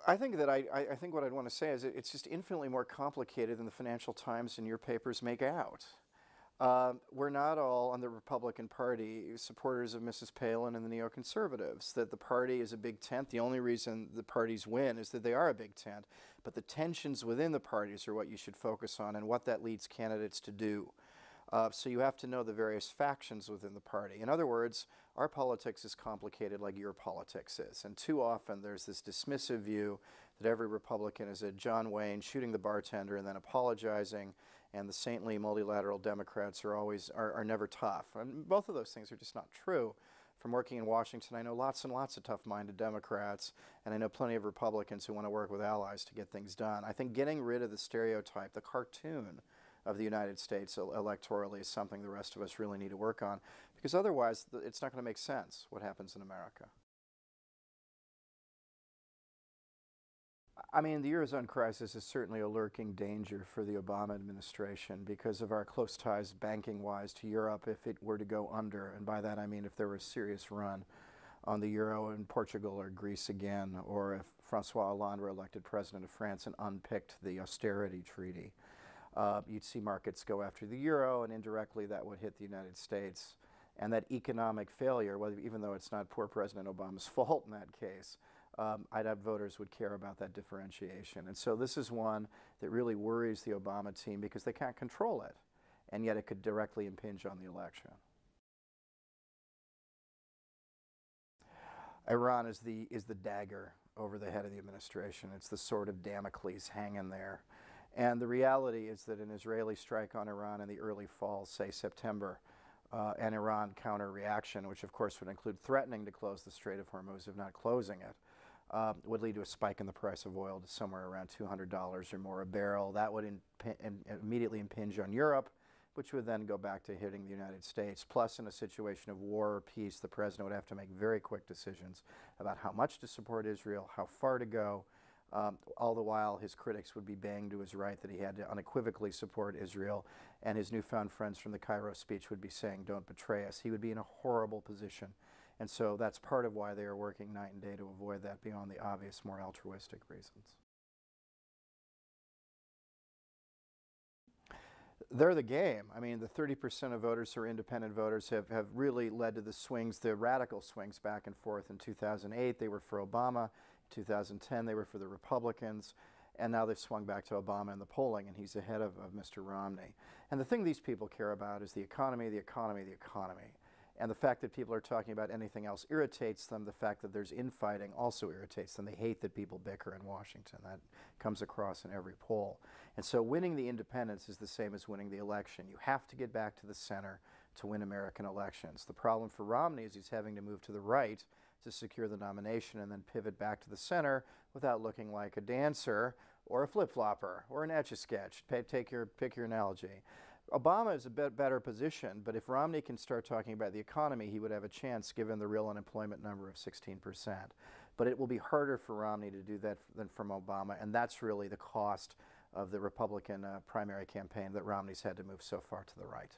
I think that I think what I'd want to say is it's just infinitely more complicated than the Financial Times and your papers make out. We're not all on the Republican Party supporters of Mrs. Palin and the neoconservatives. That the party is a big tent. The only reason the parties win is that they are a big tent. But the tensions within the parties are what you should focus on and what that leads candidates to do. So you have to know the various factions within the party. In other words, our politics is complicated like your politics is. And too often there's this dismissive view that every Republican is a John Wayne shooting the bartender and then apologizing, and the saintly multilateral Democrats are never tough. And both of those things are just not true. From working in Washington, I know lots and lots of tough-minded Democrats, and I know plenty of Republicans who want to work with allies to get things done. I think getting rid of the stereotype, the cartoon of the United States electorally is something the rest of us really need to work on, because otherwise it's not going to make sense what happens in America. I mean, the eurozone crisis is certainly a lurking danger for the Obama administration because of our close ties banking-wise to Europe if it were to go under. And by that I mean if there were a serious run on the euro in Portugal or Greece again, or if Francois Hollande were elected president of France and unpicked the austerity treaty. You'd see markets go after the euro, and indirectly that would hit the United States. And that economic failure, even though it's not poor President Obama's fault in that case, I doubt voters would care about that differentiation. And so this is one that really worries the Obama team because they can't control it, and yet it could directly impinge on the election. Iran is the dagger over the head of the administration. It's the sword of Damocles hanging there. And the reality is that an Israeli strike on Iran in the early fall, say September, an Iran counter-reaction, which of course would include threatening to close the Strait of Hormuz if not closing it, would lead to a spike in the price of oil to somewhere around $200 or more a barrel. That would immediately impinge on Europe, which would then go back to hitting the United States. Plus, in a situation of war or peace, the president would have to make very quick decisions about how much to support Israel, how far to go. All the while, his critics would be banged to his right that he had to unequivocally support Israel, and his newfound friends from the Cairo speech would be saying, "Don't betray us." He would be in a horrible position. And so that's part of why they are working night and day to avoid that beyond the obvious, more altruistic reasons. They're the game. I mean, the 30% of voters who are independent voters have really led to the swings, the radical swings back and forth. In 2008, they were for Obama. In 2010, they were for the Republicans. And now they've swung back to Obama in the polling, and he's ahead of Mr. Romney. And the thing these people care about is the economy, the economy, the economy. And the fact that people are talking about anything else irritates them. The fact that there's infighting also irritates them. They hate that people bicker in Washington. That comes across in every poll. And so winning the independents is the same as winning the election. You have to get back to the center to win American elections. The problem for Romney is he's having to move to the right to secure the nomination and then pivot back to the center without looking like a dancer or a flip-flopper or an Etch-a-Sketch. Pick your analogy. Obama is a bit better positioned, but if Romney can start talking about the economy, he would have a chance given the real unemployment number of 16%. But it will be harder for Romney to do that than from Obama, and that's really the cost of the Republican primary campaign, that Romney's had to move so far to the right.